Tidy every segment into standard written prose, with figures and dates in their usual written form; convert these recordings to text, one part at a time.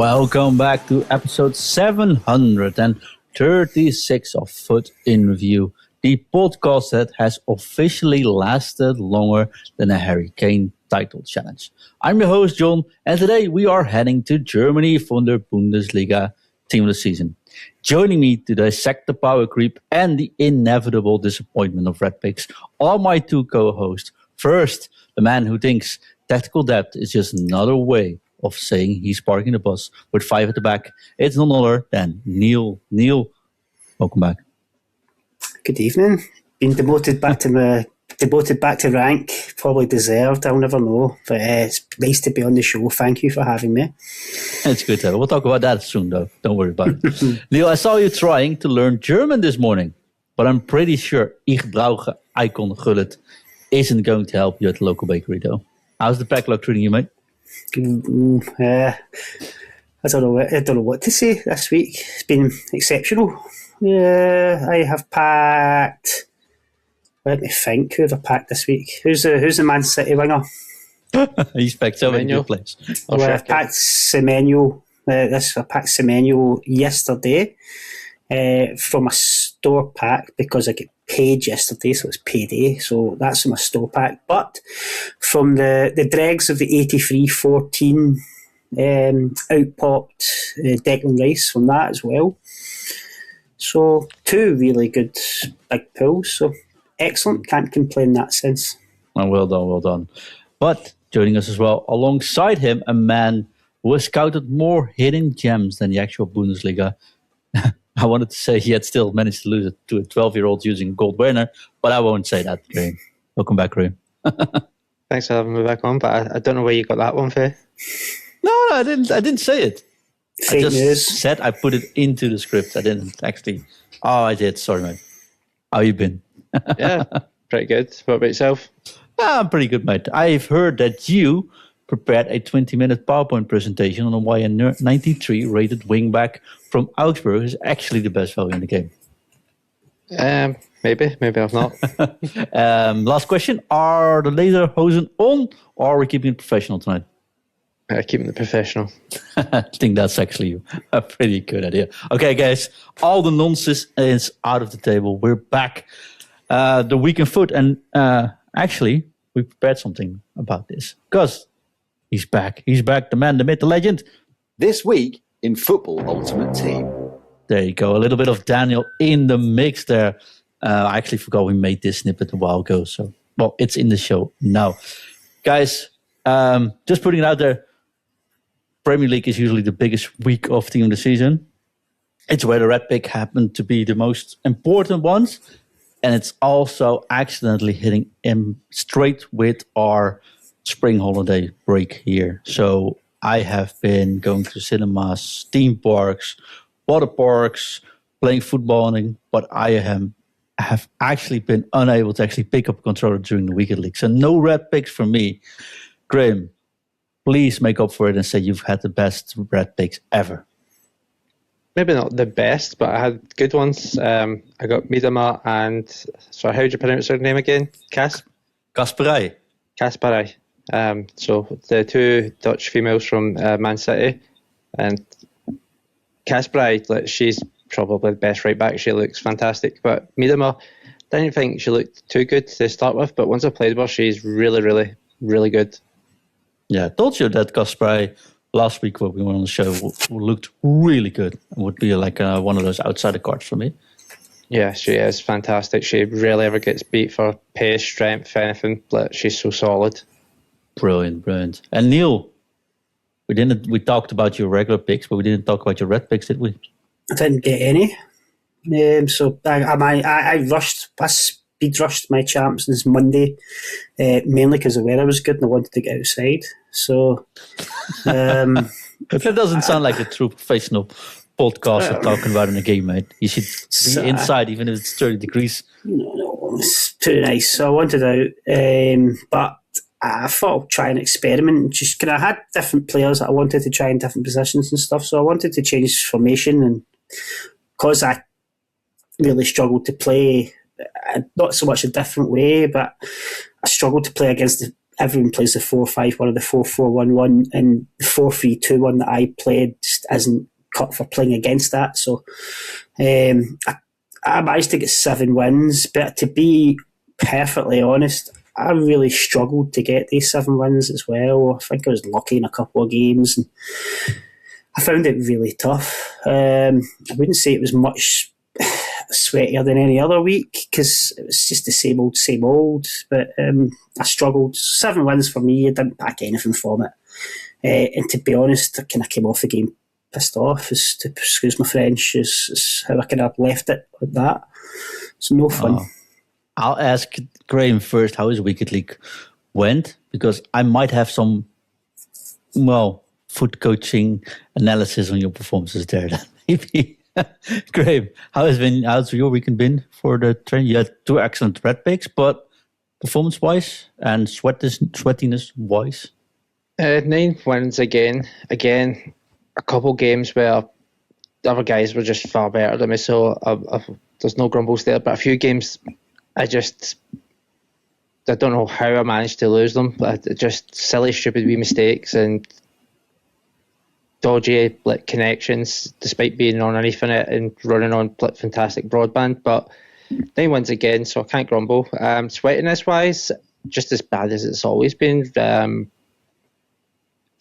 Welcome back to episode 736 of Foot in Review, the podcast that has officially lasted longer than a Harry Kane title challenge. I'm your host, John, and today we are heading to Germany for the Bundesliga team of the season. Joining me to dissect the power creep and the inevitable disappointment of Red Picks are my two co-hosts. First, the man who thinks tactical depth is just another way of saying he's parking the bus with 5 at the back. It's none other than Neil. Neil, welcome back. Good evening. Been demoted back to rank. Probably deserved. I'll never know. But it's nice to be on the show. Thank you for having me. It's good. We'll talk about that soon, though. Don't worry about it. Neil, I saw you trying to learn German this morning, but I'm pretty sure Ich brauche icon gullet isn't going to help you at the local bakery, though. How's the backlog treating you, mate? I don't know what to say this week. It's been exceptional. I have packed. Let me think. Who have I packed this week? Who's the Man City winger? He's packed so many good players. I've packed Semenyo. I packed Semenyo yesterday from a store pack because I get paid yesterday, so it's payday. So that's from a store pack. But from the dregs of the 83-14 outpopped Declan Rice from that as well. So 2 really good big pulls. So excellent. Can't complain in that sense. Well done. But joining us as well, alongside him, a man who has scouted more hidden gems than the actual Bundesliga. I wanted to say he had still managed to lose it to a 12-year-old using gold Werner, but I won't say that, Graeme. Welcome back, Graeme. Thanks for having me back on, but I don't know where you got that one for. No, I didn't say it. Fake news. Said I put it into the script. I didn't actually. Oh, I did. Sorry, mate. How you been? Yeah, pretty good. What about yourself? I'm pretty good, mate. I've heard that you prepared a 20-minute PowerPoint presentation on why a 93 rated wingback from Augsburg is actually the best value in the game. Maybe I've not. Last question. Are the laser hosen on, or are we keeping it professional tonight? Keeping it professional. I think that's actually a pretty good idea. Okay, guys, all the nonsense is out of the table. We're back. The week in foot, and actually, we prepared something about this because he's back. He's back. The man, the myth, the legend. This week in Football Ultimate Team. There you go. A little bit of Daniel in the mix there. I actually forgot we made this snippet a while ago. So, well, it's in the show now. Guys, just putting it out there. Premier League is usually the biggest week of team of the season. It's where the Red Pick happen to be the most important ones. And it's also accidentally hitting in straight with our spring holiday break here. So I have been going to cinemas, theme parks, water parks, playing football, but I have actually been unable to actually pick up a controller during the weekend league. So no Red Picks from me. Graeme, please make up for it and say you've had the best Red Picks ever. Maybe not the best, but I had good ones. I got Miedema and, sorry, how do you pronounce her name again? Kasperij. So the 2 Dutch females from Man City. And Kasperij, she's probably the best right back. She looks fantastic. But Miedema, didn't think she looked too good to start with, but once I played with her, she's really, really, really good. Yeah, I told you that Kasperij last week when we were on the show looked really good. It would be like one of those outsider cards for me. Yeah, she is fantastic. She rarely ever gets beat for pace, strength, anything. But she's so solid. Brilliant. And Neil, we talked about your regular picks, but we didn't talk about your red picks, did we? I didn't get any. So I speed rushed my champs this Monday, mainly because the weather was good and I wanted to get outside. So that doesn't sound like a true professional podcaster talking about in a game, mate. You should be inside even if it's 30 degrees. No, it's too nice. So I wanted out, but I thought I'd try and experiment. Just because I had different players that I wanted to try in different positions and stuff, so I wanted to change formation, and because I really struggled to play, not so much a different way, but I struggled to play against everyone plays the 4-5-1 or the 4-4-1-1, and the 4-3-2-1 that I played just isn't cut for playing against that. So I managed to get 7 wins, but to be perfectly honest, I really struggled to get these 7 wins as well. I think I was lucky in a couple of games, and I found it really tough. I wouldn't say it was much sweatier than any other week because it was just the same old, but I struggled. 7 wins for me, I didn't pack anything from it. And to be honest, I kind of came off the game pissed off, to excuse my French, is how I kind of left it like that. It's no fun. I'll ask Graeme first how his Wicked League went, because I might have some, foot coaching analysis on your performances there. Maybe. Graeme, how's your weekend been for the train? You had 2 excellent red picks, but performance-wise and sweatiness-wise? 9 wins again. Again, a couple games where the other guys were just far better than me, so there's no grumbles there. But a few games, I don't know how I managed to lose them. Just silly, stupid wee mistakes and dodgy connections, despite being on an Ethernet and running on fantastic broadband. But 9 wins again, so I can't grumble. Sweatiness-wise, just as bad as it's always been.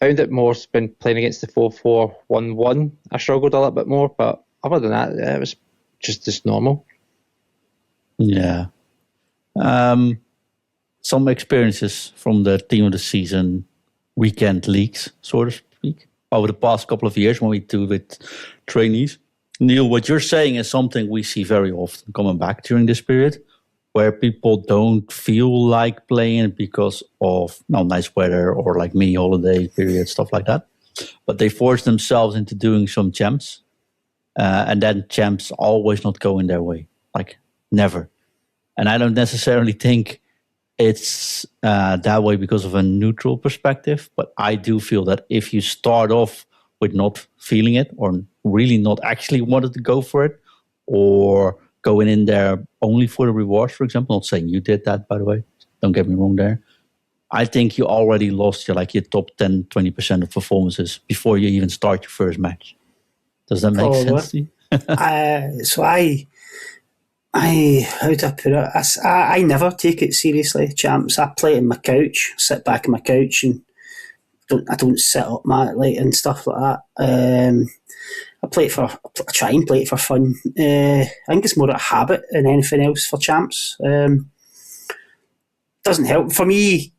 Found that more's been playing against the 4-4-1-1. I struggled a little bit more, but other than that, it was just as normal. Yeah. Some experiences from the team of the season weekend leagues, so to speak, over the past couple of years when we do with trainees. Neil, what you're saying is something we see very often coming back during this period, where people don't feel like playing because of nice weather or like me, holiday period, stuff like that. But they force themselves into doing some champs, and then champs always not going their way, like never. And I don't necessarily think it's that way because of a neutral perspective, but I do feel that if you start off with not feeling it or really not actually wanted to go for it, or going in there only for the rewards, for example, not saying you did that, by the way, don't get me wrong there, I think you already lost your top 10, 20% of performances before you even start your first match. Does that make sense to you? So how do I put it? I never take it seriously, champs. I play on my couch, sit back on my couch, and I don't sit up and stuff like that. I try and play it for fun. I think it's more a habit than anything else for champs. Doesn't help for me.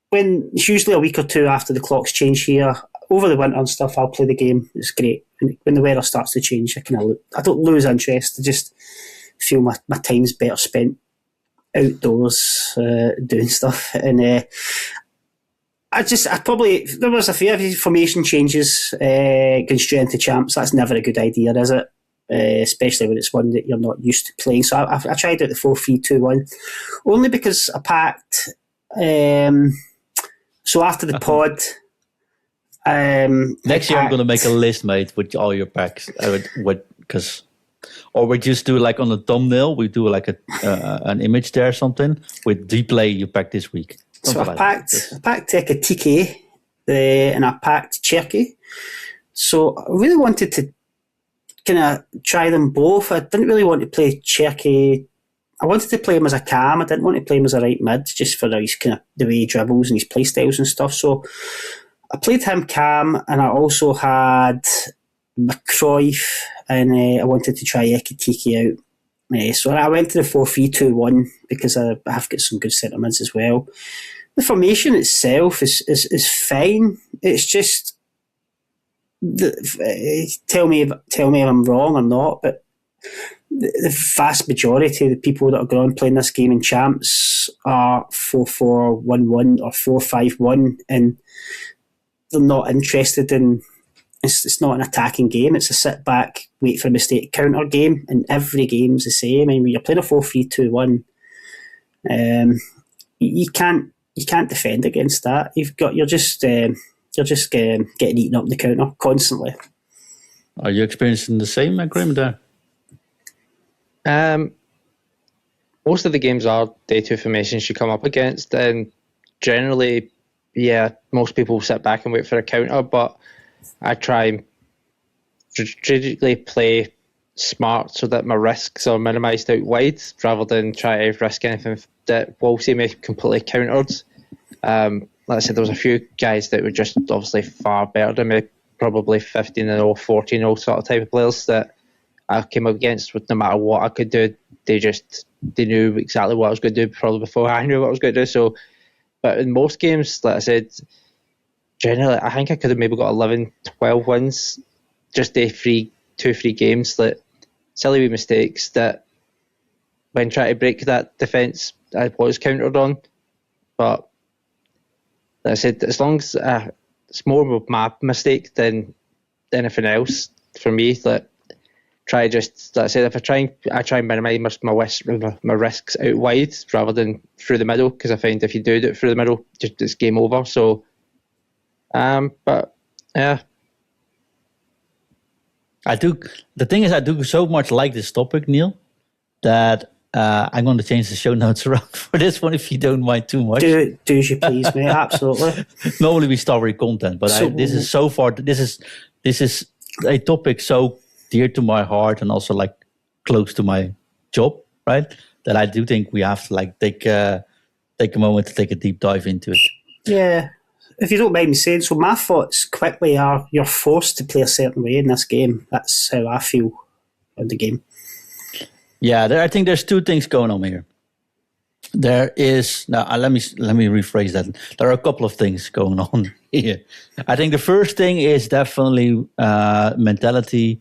When it's usually a week or 2 after the clocks change here, over the winter and stuff, I'll play the game. It's great. When the weather starts to change, I don't lose interest. I just feel my time's better spent outdoors doing stuff. And there was a few formation changes going straight into champs. That's never a good idea, is it? Especially when it's one that you're not used to playing. So I tried out the 4-3-2-1 only because I packed. So after the pod, next year I'm going to make a list, mate, with all your packs. Or we just do like on the thumbnail, we do like an image there or something with the play you packed this week. So I packed TK and I packed Cherky. So I really wanted to kind of try them both. I didn't really want to play Cherky. I wanted to play him as a cam. I didn't want to play him as a right mid, just for his kind of the way he dribbles and his play styles and stuff. So I played him cam, and I also had McCroif, and I wanted to try Ekitiki out. So I went to the 4-3-2-1 because I have got some good centre mids as well. The formation itself is fine. It's just tell me if I'm wrong or not, but the vast majority of the people that are going on playing this game in champs are 4-4-1-1 or 4-5-1, and they're not interested in. It's not an attacking game. It's a sit back, wait for a mistake, counter game, and every game's the same. I mean, when you're playing a 4-3-2-1, you can't defend against that. You're just getting eaten up in the counter constantly. Are you experiencing the same, Graeme? There. Most of the games are day 2 formations you come up against, and generally yeah, most people sit back and wait for a counter, but I try and strategically play smart so that my risks are minimised out wide rather than try to risk anything that will see me completely countered. Like I said, there was a few guys that were just obviously far better than me, probably 15-0, 14-0 sort of type of players that I came up against with no matter what I could do. They knew exactly what I was going to do probably before I knew what I was going to do. So, but in most games, like I said, generally, I think I could have maybe got 11, 12 wins, just two free games, that silly wee mistakes that when trying to break that defence, I was countered on. But like I said, as long as it's more of my mistake than anything else for me, that try just, like I said, if I try and minimise my risks out wide rather than through the middle, because I find if you do it through the middle, just it's game over. So, but yeah. The thing is, I do so much like this topic, Neil, that I'm going to change the show notes around for this one if you don't mind too much. Do as you please, mate. Absolutely. Normally we start with content, but this is a topic so dear to my heart and also like close to my job, right? That I do think we have to like take a moment to take a deep dive into it. Yeah. If you don't mind me saying, so my thoughts quickly are you're forced to play a certain way in this game. That's how I feel in the game. Yeah, I think there's two things going on here. There is, now let me rephrase that. There are a couple of things going on here. I think the first thing is definitely mentality,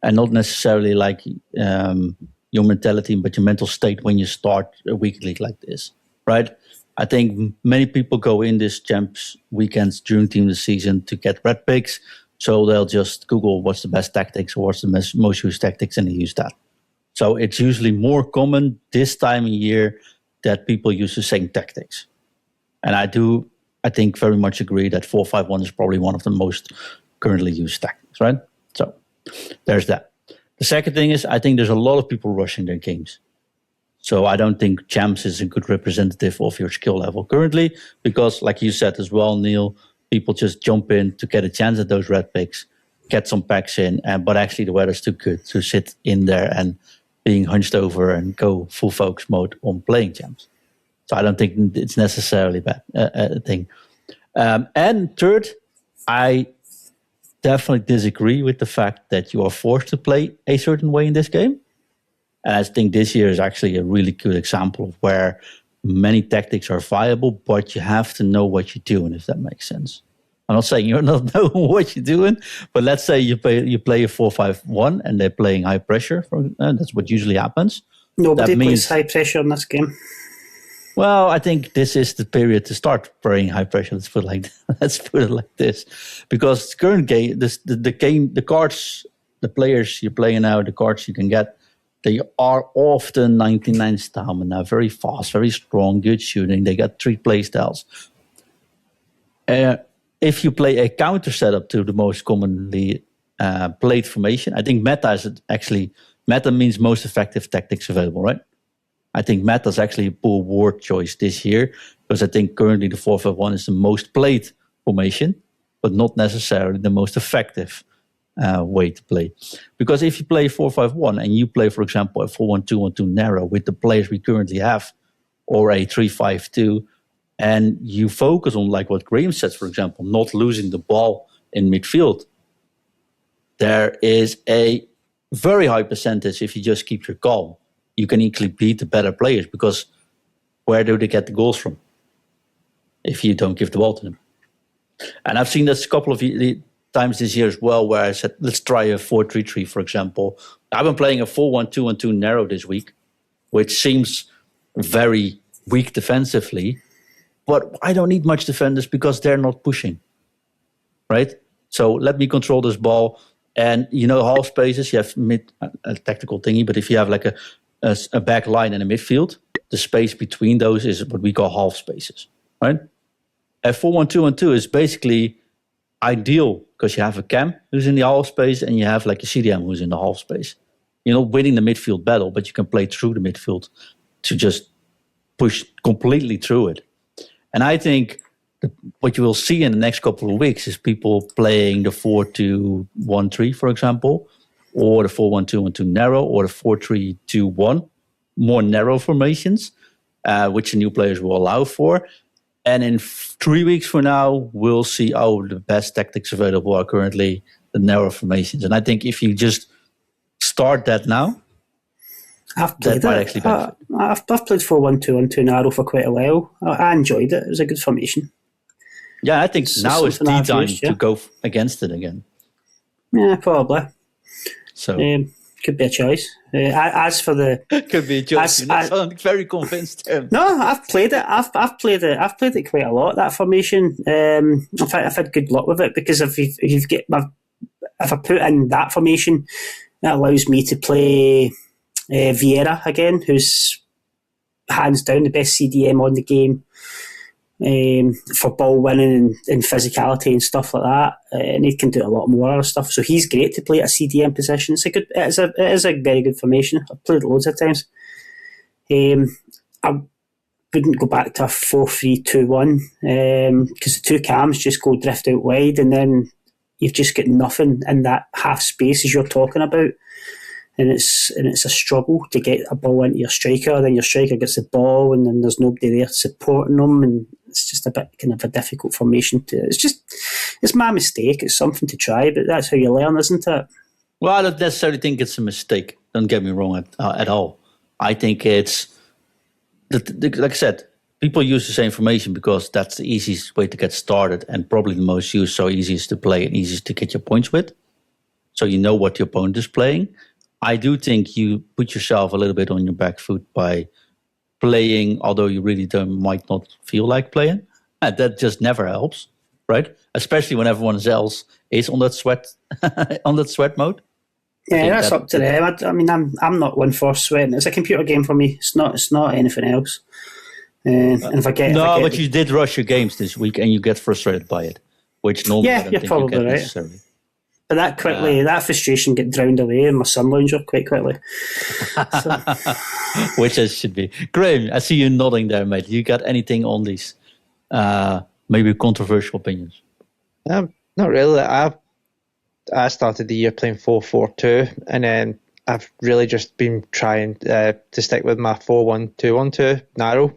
and not necessarily like your mentality, but your mental state when you start a week league like this, right? I think many people go in this champs weekends during team of the season to get red picks, so they'll just Google what's the best tactics or what's the most used tactics, and they use that. So it's usually more common this time of year that people use the same tactics. And I think very much agree that 4-5-1 is probably one of the most currently used tactics, right? So there's that. The second thing is I think there's a lot of people rushing their games. So I don't think champs is a good representative of your skill level currently, because like you said as well, Neil, people just jump in to get a chance at those red picks, get some packs in, but actually the weather's too good to sit in there and being hunched over and go full focus mode on playing champs. So I don't think it's necessarily bad a thing. And third, I definitely disagree with the fact that you are forced to play a certain way in this game. And I think this year is actually a really good example of where many tactics are viable, but you have to know what you're doing, if that makes sense. I'm not saying you're not knowing what you're doing, but let's say you play a 4-5-1 and they're playing high pressure. That's what usually happens. Nobody plays high pressure in this game. Well, I think this is the period to start playing high pressure. Let's put it like this, because current game, the cards, the players you're playing now, the cards you can get, they are often 99 stamina, very fast, very strong, good shooting. They got 3 play styles. If you play a counter setup to the most commonly played formation, I think meta means most effective tactics available, right? I think meta is actually a poor word choice this year, because I think currently the 4-5-1 is the most played formation, but not necessarily the most effective way to play. Because if you play 4-5-1 and you play, for example, a 4-1-2-1-2 narrow with the players we currently have, or a 3-5-2, and you focus on, like what Graeme said, for example, not losing the ball in midfield, there is a very high percentage, if you just keep your calm, you can easily beat the better players, because where do they get the goals from if you don't give the ball to them? And I've seen this a couple of times this year as well, where I said, let's try a 4-3-3, for example. I've been playing a 4-1-2-1-2 narrow this week, which seems very weak defensively, but I don't need much defenders because they're not pushing, right? So let me control this ball. And, half spaces, you have a tactical thingy, but if you have like a back line and a midfield, the space between those is what we call half spaces, right? A 4-1-2-1-2 is basically ideal because you have a cam who's in the half space and you have like a CDM who's in the half space. You're not winning the midfield battle, but you can play through the midfield to just push completely through it. And I think what you will see in the next couple of weeks is people playing the 4-2-1-3, for example, or the 4-1-2-1-2 narrow, or the 4-3-2-1, more narrow formations, which the new players will allow for. And in 3 weeks from now, we'll see, the best tactics available are currently the narrow formations. And I think if you just start that now, I've played that might actually benefit. I've played 4-1-2-1-2 narrow for quite a while. I enjoyed it. It was a good formation. Yeah, I think now is the something I've time used, to go against it again. Yeah, probably. So could be a choice. As for the could be a choice. You're not sounding very convinced. No, I've played it. I've played it. I've played it quite a lot. That formation. In fact, I've had good luck with it because if I put in that formation, that allows me to play Vieira again, who's hands down the best CDM on the game for ball winning and physicality and stuff like that. And he can do a lot more other stuff. So he's great to play at a CDM position. It is a very good formation. I've played it loads of times. I wouldn't go back to a 4-3-2-1 because the two cams just go drift out wide, and then you've just got nothing in that half space as you're talking about. And it's a struggle to get a ball into your striker. Then your striker gets the ball, and then there's nobody there supporting them, and it's just a bit kind of a difficult formation to. It's my mistake. It's something to try, but that's how you learn, isn't it? Well, I don't necessarily think it's a mistake. Don't get me wrong at all. I think it's like I said, people use the same formation because that's the easiest way to get started, and probably the most used, so easiest to play and easiest to get your points with. So you know what your opponent is playing. I do think you put yourself a little bit on your back foot by playing, although you really might not feel like playing. And that just never helps, right? Especially when everyone else is on that sweat mode. Yeah, that's up to them. I mean, I'm not one for sweating. It's a computer game for me. It's not anything else. And if I get but you did rush your games this week, and you get frustrated by it, which normally I don't you're think probably you get right. necessarily. But that frustration get drowned away in my sun lounger quite quickly. So. Which it should be. Graeme, I see you nodding there, mate. You got anything on these maybe controversial opinions? Not really. I started the year playing 4-4-2, and then I've really just been trying to stick with my 4-1-2-1-2 narrow,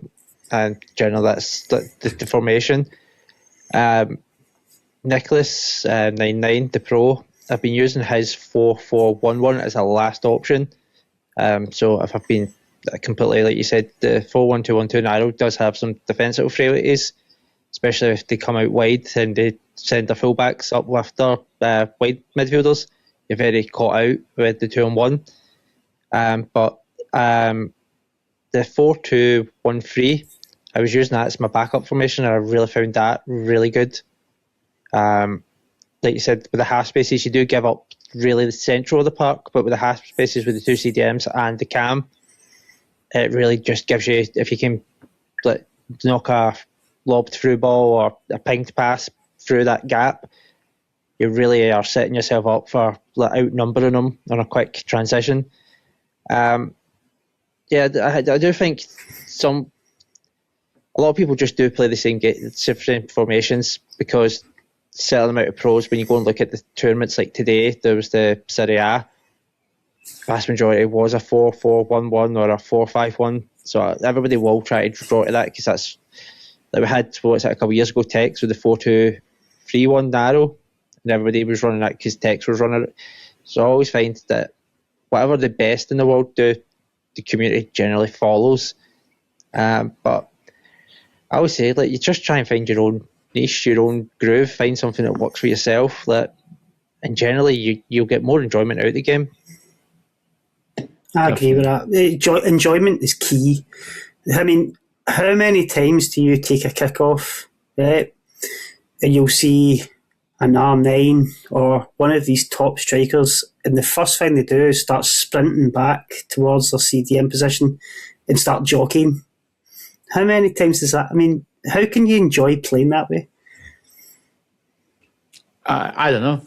and generally that's the formation. Nicholas 99, the pro, I've been using his 4-4-1-1 as a last option. So if I've been completely, like you said, the 4-1-2-1-2 narrow does have some defensive frailties, especially if they come out wide and they send their fullbacks up with their wide midfielders. You're very caught out with the 2-on-1. But the 4-2-1-3, I was using that as my backup formation, and I really found that really good. Like you said, with the half spaces, you do give up really the central of the park, but with the half spaces with the two CDMs and the cam, it really just gives you, if you can knock a lobbed through ball or a pinged pass through that gap, you really are setting yourself up for outnumbering them on a quick transition. I do think a lot of people just do play the same formations because certain amount of pros, when you go and look at the tournaments like today, there was the Serie A, vast majority was a 4-4-1-1 or a 4-5-1. So everybody will try to draw to that because that's like we had a couple of years ago Tex with the 4-2-3-1 narrow, and everybody was running that because Tex was running it. So I always find that whatever the best in the world do, the community generally follows. But I always say, you just try and find your own niche, your own groove, find something that works for yourself, and generally you'll get more enjoyment out of the game. I agree with that. Enjoyment is key. I mean, how many times do you take a kick-off, right, and you'll see an R9 or one of these top strikers, and the first thing they do is start sprinting back towards their CDM position and start jockeying. How many times does that? I mean, how can you enjoy playing that way? I don't know.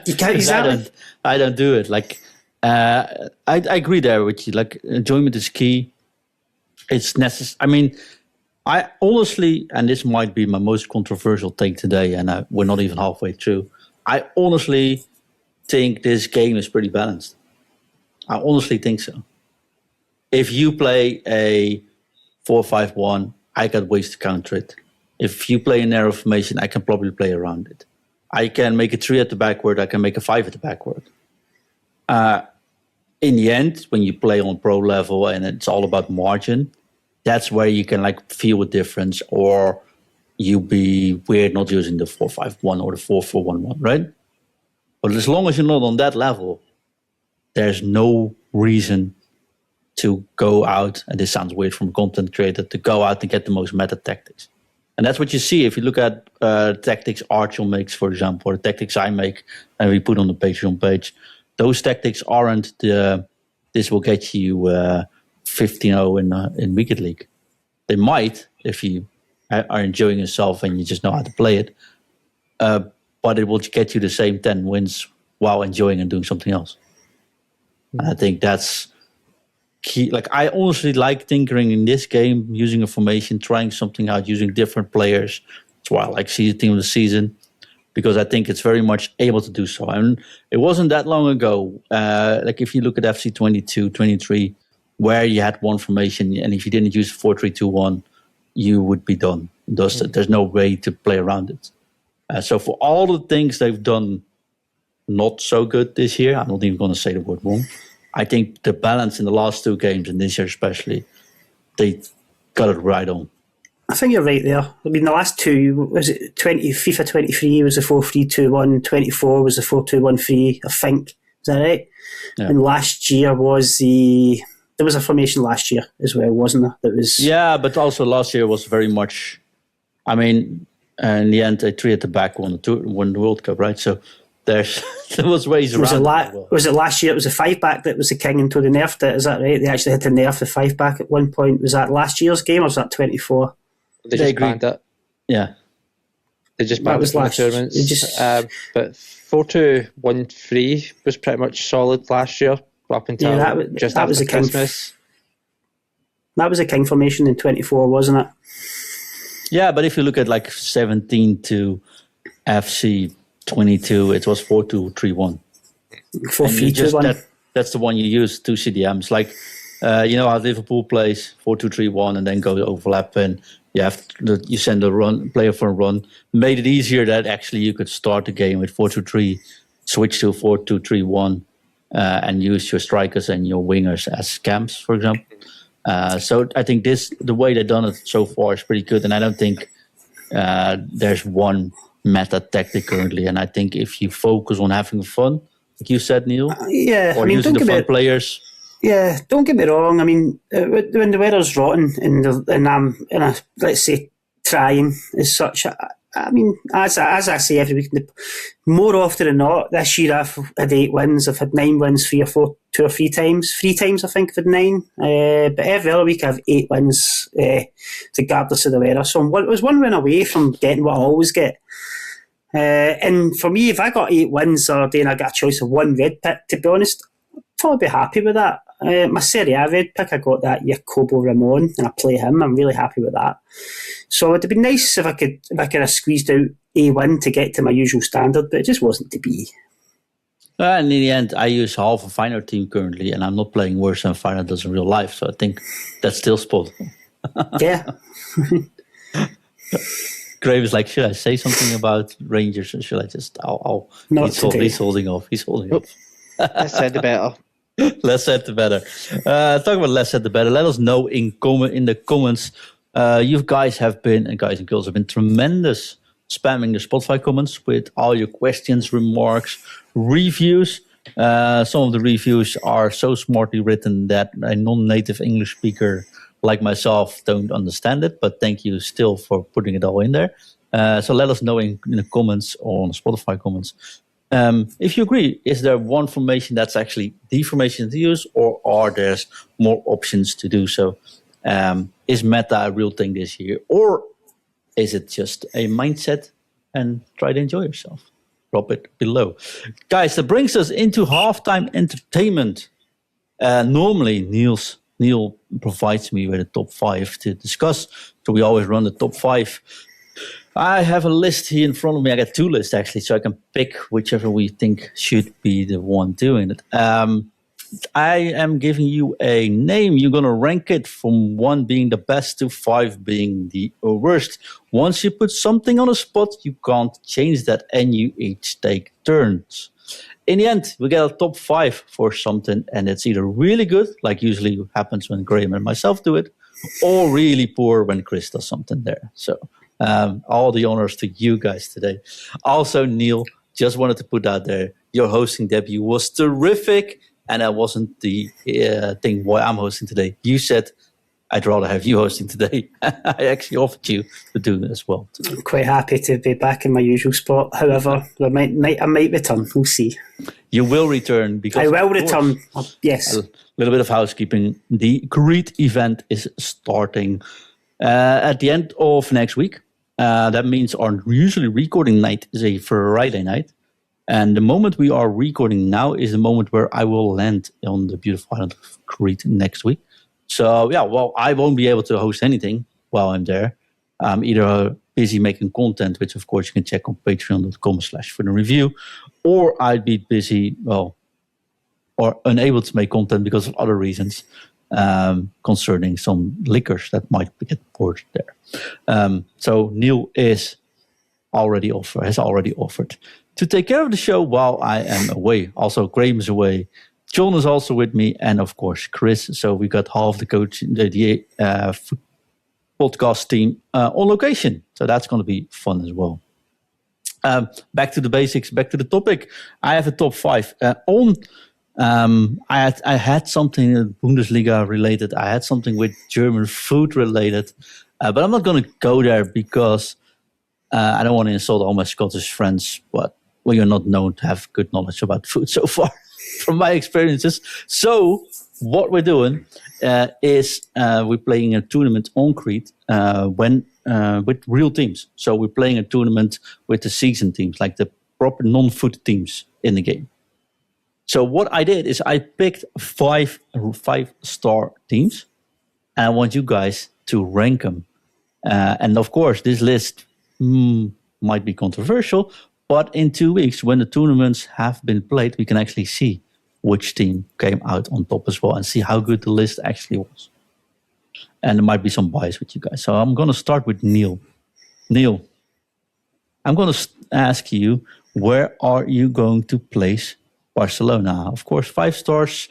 You can't. Exactly. I don't do it. I agree there with you. Enjoyment is key. It's necessary. I mean, I honestly, and this might be my most controversial take today, and we're not even halfway through. I honestly think this game is pretty balanced. I honestly think so. If you play a 4-5-1, I got ways to counter it. If you play a narrow formation, I can probably play around it. I can make a 3 at the backward. I can make a 5 at the backward. In the end, when you play on pro level and it's all about margin, that's where you can like feel a difference, or you be weird not using the 4-5-1 or the 4-4-1-1, right? But as long as you're not on that level, there's no reason to go out, and this sounds weird from a content creator, to go out and get the most meta tactics. And that's what you see if you look at tactics Archel makes, for example, or the tactics I make and we put on the Patreon page. Those tactics aren't this will get you 15-0 in Weekend League. They might if you are enjoying yourself and you just know how to play it. But it will get you the same 10 wins while enjoying and doing something else. And I think that's key. Like, I honestly like tinkering in this game, using a formation, trying something out, using different players. That's why I like season team of the season, because I think it's very much able to do so. And it wasn't that long ago, like if you look at FC 22, 23, where you had one formation, and if you didn't use 4-3-2-1, you would be done. There's no way to play around it. So for all the things they've done not so good this year, I'm not even going to say the word wrong, I think the balance in the last two games, and this year especially, they got it right on. I think you're right there. I mean, the last two, was it FIFA 23 was the 4-3-2-1, 24 was the 4-2-1-3, I think. Is that right? Yeah. And last year was there was a formation last year as well, wasn't there? That was... Yeah, but also last year was very much, I mean, in the end, a 3 at the back won the World Cup, right? So there was ways around. Was it last year? It was a 5-back that was the king until they nerfed it. Is that right? They actually had to nerf the 5-back at one point. Was that last year's game or was that 24? They just banned it. Yeah. They just banned it from the tournaments. But 4-2-1-3 was pretty much solid last year up until just after Christmas. That was a king formation in 24, wasn't it? Yeah, but if you look at like 17 to FC 22, it was 4-2-3-1. 4-3-2-1. That's the one you use, two CDMs. Like, you know how Liverpool plays 4-2-3-1 and then go overlap, and you send a player for a run. Made it easier that actually you could start the game with 4-2-3, switch to 4-2-3-1, and use your strikers and your wingers as camps, for example. So I think the way they've done it so far is pretty good, and I don't think there's one meta tactic currently. And I think if you focus on having fun, like you said, Neil, or using the fun players. Yeah, don't get me wrong. I mean, when the weather's rotten and I'm let's say trying as such, I mean, as I say every week, more often than not, this year I've had 8 wins. I've had 9 wins 2 or 3 times. 3 times I think I've had 9. But every other week I have 8 wins, regardless of the weather. So I was 1 win away from getting what I always get. And for me, if I got 8 wins the other day and I got a choice of 1 red pick, to be honest, I'd probably be happy with that. My Serie A red pick, I got that Jacobo Ramon, and I play him. I'm really happy with that. So it'd be nice if I could have squeezed out a win to get to my usual standard, but it just wasn't to be. And in the end, I use half a Feyenoord team currently, and I'm not playing worse than Feyenoord does in real life. So I think that's still spot. Yeah. Graeme is like, should I say something about Rangers, or should I just? He's holding off. He's holding off. Less said the better. Less said the better. Talk about less said the better. Let us know in the comments. You guys and girls have been tremendous spamming the Spotify comments with all your questions, remarks, reviews. Some of the reviews are so smartly written that a non-native English speaker like myself don't understand it, but thank you still for putting it all in there. So let us know in the comments on Spotify comments. If you agree, is there one formation that's actually the formation to use, or are there more options to do so? Is meta a real thing this year, or is it just a mindset and try to enjoy yourself? Drop it below. Guys, that brings us into halftime entertainment. Normally, Niels Neil provides me with a top 5 to discuss. So we always run the top 5. I have a list here in front of me. I got 2 lists actually, so I can pick whichever we think should be the one doing it. I am giving you a name. You're going to rank it from 1 being the best to 5 being the worst. Once you put something on a spot, you can't change that, and you each take turns. In the end, we get a top 5 for something, and it's either really good, like usually happens when Graeme and myself do it, or really poor when Chris does something there. So all the honors to you guys today. Also, Neil, just wanted to put out there, your hosting debut was terrific. And that wasn't the thing why I'm hosting today. You said, I'd rather have you hosting today. I actually offered you to do it as well. I'm quite happy to be back in my usual spot. However, I might return. We'll see. You will return. Because I will return. Yes. A little bit of housekeeping. The Crete event is starting at the end of next week. That means our usually recording night is a Friday night. And the moment we are recording now is the moment where I will land on the beautiful island of Crete next week. So, yeah, well, I won't be able to host anything while I'm there. I'm either busy making content, which, of course, you can check on patreon.com/futinreview, or I'd be busy, or unable to make content because of other reasons concerning some liquors that might get poured there. So Neil has already offered to take care of the show while I am away. Also, Graeme is away. John is also with me, and of course, Chris. So we got half the podcast team on location. So that's going to be fun as well. Back to the basics, back to the topic. I have a top 5. I had something Bundesliga related. I had something with German food related. But I'm not going to go there because I don't want to insult all my Scottish friends, but you're not known to have good knowledge about food so far from my experiences. So what we're doing is we're playing a tournament on Crete with real teams. So we're playing a tournament with the season teams, like the proper non-foot teams in the game. So what I did is I picked 5-star teams, and I want you guys to rank them. And of course, this list might be controversial, but in 2 weeks, when the tournaments have been played, we can actually see which team came out on top as well and see how good the list actually was. And there might be some bias with you guys. So I'm going to start with Neil. Neil, I'm going to ask you, where are you going to place Barcelona? Of course, 5 stars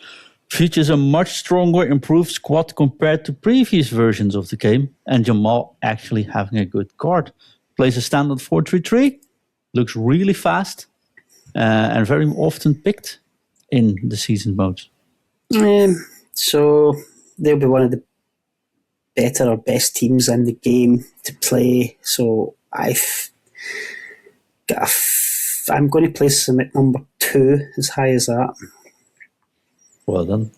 features a much stronger, improved squad compared to previous versions of the game, and Jamal actually having a good card. Plays a standard 4-3-3, looks really fast, and very often picked in the season modes. So they'll be one of the better or best teams in the game to play. So I'm going to place them at number 2, as high as that. Well done.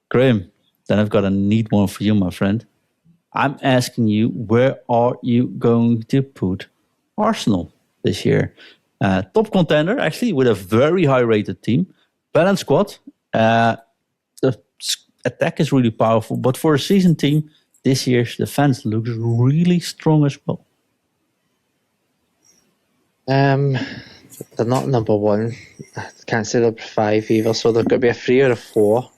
Graeme, then I've got a neat one for you, my friend. I'm asking you, where are you going to put Arsenal this year? Top contender, actually, with a very high-rated team. Balanced squad. The attack is really powerful, but for a season team, this year's defense looks really strong as well. They're not number 1. I can't say they're 5 either, so they're going to be a 3 or a 4.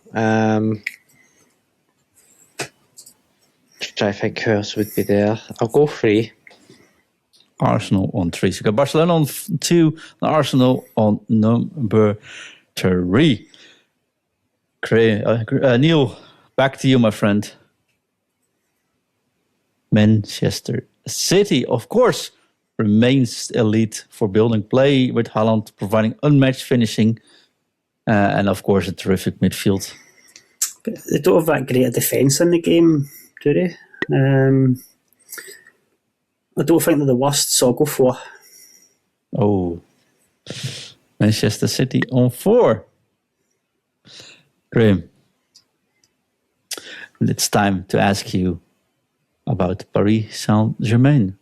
Try to think who else would be there. I'll go 3. Arsenal on 3. So we got Barcelona on 2, and Arsenal on number 3. Neil, back to you, my friend. Manchester City, of course, remains elite for building play, with Haaland providing unmatched finishing, and of course a terrific midfield. But they don't have that great a defence in the game, do they? I don't think they're the worst, so I'll go 4. Oh, Manchester City on 4. Graeme, it's time to ask you about Paris Saint-Germain.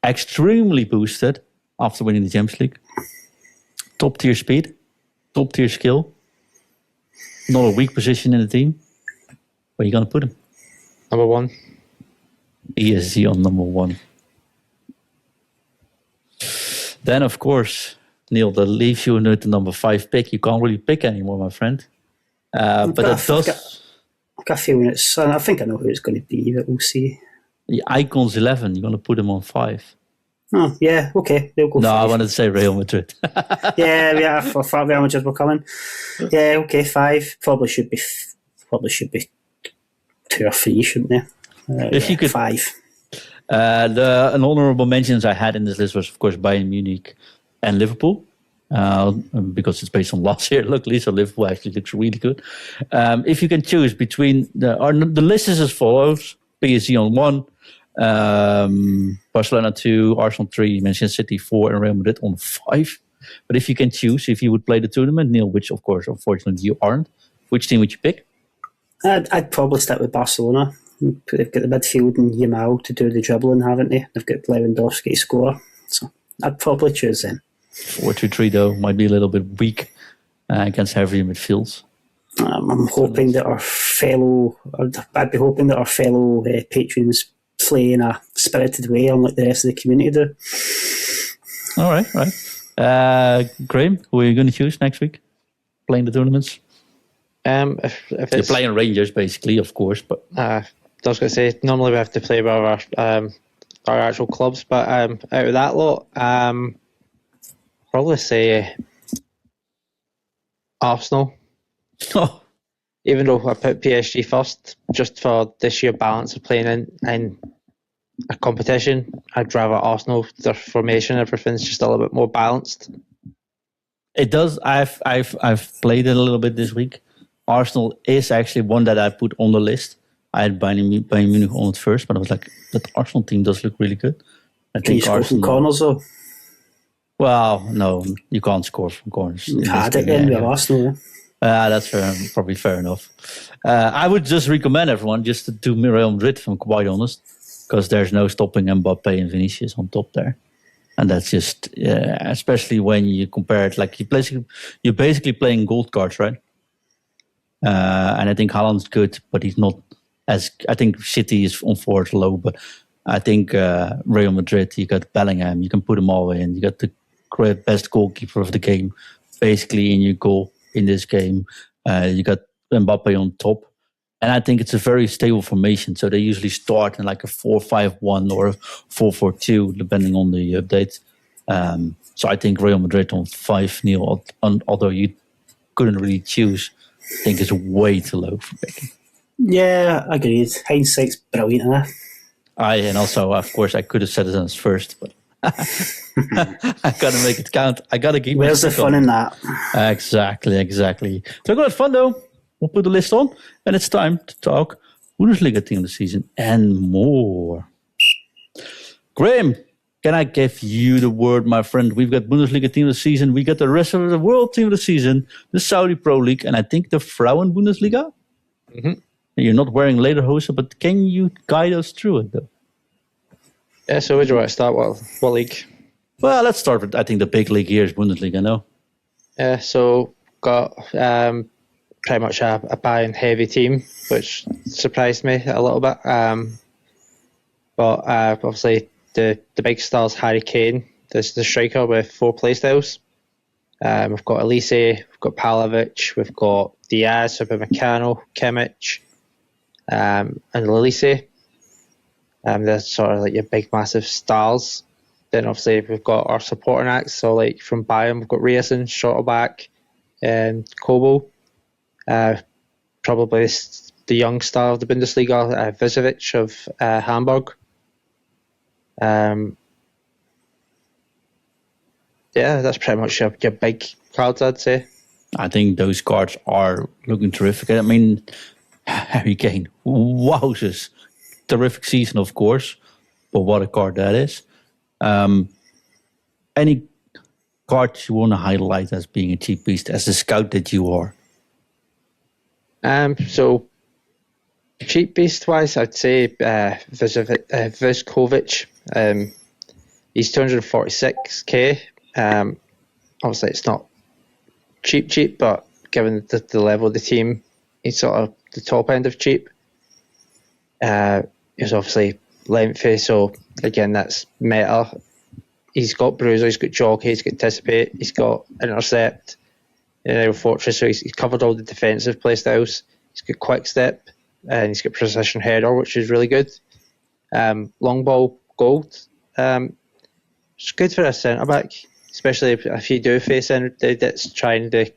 Extremely boosted after winning the Champions League. Top tier speed, top tier skill. not a weak position in the team. Where are you going to put him? Number 1. He is on number 1. Then, of course, Neil, that leaves you with the number 5 pick. You can't really pick anymore, my friend. But it does... I've got a feeling I think I know who it's going to be, but we'll see. The Icons 11, you're going to put him on 5. Oh, yeah, okay. They'll go 5. I wanted to say Real Madrid. yeah, for Real Madrid were coming. Yeah, okay, 5. Probably should be 2 or 3, shouldn't they? If you could 5. An honourable mentions I had in this list was, of course, Bayern Munich and Liverpool. Because it's based on last year, luckily, so Liverpool actually looks really good. If you can choose between the list is as follows: PSG on 1, Barcelona 2, Arsenal 3, Manchester City 4, and Real Madrid on 5. But if you can choose, if you would play the tournament, Neil, which of course, unfortunately, you aren't, which team would you pick? I'd probably stick with Barcelona. They've got the midfield and Yamal to do the dribbling, haven't they? They've got Lewandowski to score, so I'd probably choose them. 4-2-3 though might be a little bit weak against heavy midfields. I'm hoping that I'd be hoping that our fellow patrons play in a spirited way, unlike the rest of the community do. All right. Graeme, who are you going to choose next week? Playing the tournaments? If you're playing Rangers, basically, of course. But I was going to say, normally we have to play with our actual clubs, but out of that lot, probably say Arsenal. Oh. Even though I put PSG first, just for this year balance of playing in a competition, I'd rather Arsenal. Their formation, everything's just a little bit more balanced. It does. I've played it a little bit this week. Arsenal is actually one that I put on the list. I had Bayern Munich on it first, but I was like, that Arsenal team does look really good. Can you score from corners though? Well, no, you can't score from corners. Had it in with Arsenal. That's fair, probably fair enough. I would just recommend everyone just to do Real Madrid, if I'm quite honest, because there's no stopping Mbappe and Vinicius on top there. And that's just, especially when you compare it, like you're basically playing gold cards, right? And I think Haaland's good, but he's not as, I think City is on forward low, but I think Real Madrid, you got Bellingham, you can put them all in. You got the best goalkeeper of the game, basically in your goal in this game. You got Mbappe on top. And I think it's a very stable formation. So they usually start in like a 4-5-1 or a 4-4-2, depending on the update. So I think Real Madrid on 5, Neil, although you couldn't really choose, I think it's way too low for picking. Yeah, agreed. Hindsight's brilliant, huh? And also, of course, I could have said it as first, but I gotta make it count. I gotta keep. Where's the fun in that? Exactly. So I got fun though. We'll put the list on, and it's time to talk Bundesliga team of the season and more. Graeme, can I give you the word, my friend? We've got Bundesliga team of the season. We got the rest of the world team of the season, the Saudi Pro League, and I think the Frauen Bundesliga. Mm-hmm. You're not wearing lederhosen, but can you guide us through it, though? Yeah, so where do you want to start? What league? Well, let's start with, I think, the big league here is Bundesliga, no? Yeah, so got pretty much a Bayern heavy team, which surprised me a little bit. But obviously, the big stars, Harry Kane, the striker with 4 playstyles. We've got Elise, we've got Pavlovic, we've got Diaz, Upamecano, Kimmich, and Elise. They're sort of like your big, massive stars. Then obviously we've got our supporting acts. So like from Bayern, we've got Riesen, Schotterbeck, and Kobo. Probably the young star of the Bundesliga, Vizovic of Hamburg. Yeah, that's pretty much your big cards, I'd say. I think those cards are looking terrific. I mean, Harry Kane, wowzers. Terrific season, of course, but what a card that is. Any cards you want to highlight as being a cheap beast, as the scout that you are? So, cheap beast wise, I'd say Vizkovic. He's 246k. Obviously, it's not cheap, but given the level of the team, he's sort of the top end of cheap. He's obviously lengthy, so again, that's meta. He's got bruiser, he's got jockey, he's got anticipate, he's got intercept, fortress, so he's covered all the defensive play styles. He's got quick step, and he's got precision header, which is really good. Long ball gold. It's good for a centre back, especially if you do face anybody that's trying to